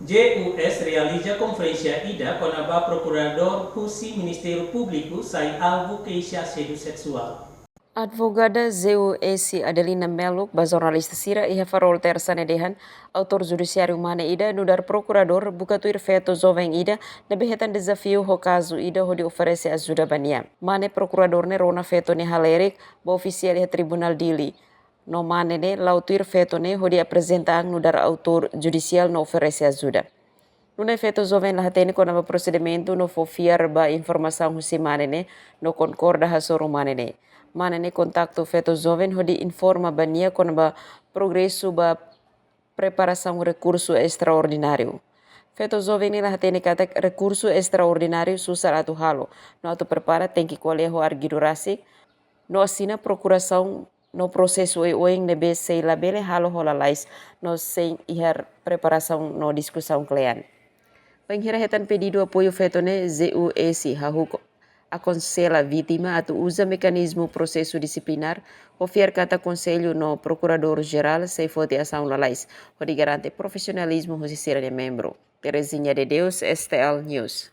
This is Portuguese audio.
JUS realiza conferência ida com a procurador Husi Ministério Público sai alvo queixa assédio sexual. Advogada ZUESI Adelina Meluk, bazornalista Sira e Farol Tersanedehan, autor judiciário Mana Ida, nudar procurador, buka tuir veto jovem Ida, na behetan desafio ho caso Ida ho de oferece ajuda bania. Mane procurador ne rona veto ne halerik, ba oficial e tribunal dili. No mane ne lautuir veto ne ho de apresentar nudar autor judicial no oferece ajuda. Nuna efeito jovem lá tem com o procedimento no fofiar ba informação husi manene no concorda hasoro manene. Manene contacto efeito jovem hodi informa bania com ba progresso ba preparação recurso extraordinário. Feto jovem lá tem kata recurso extraordinário susar atu halo. No atu prepara tem que colher o arguidurasi. No assina procuração no processo e oing nebe sei labele halo holalais no sem ihar preparação no discussão klean. Penghirahetan pedido apoio fetone ZUESI hahuko aconsela vítima atau usa mecanismo processo disciplinar, ofiar kata conselho no procurador-geral sem fote ação lalais, onde garante profissionalismo justiceira de membro. Terezinha de Deus, STL News.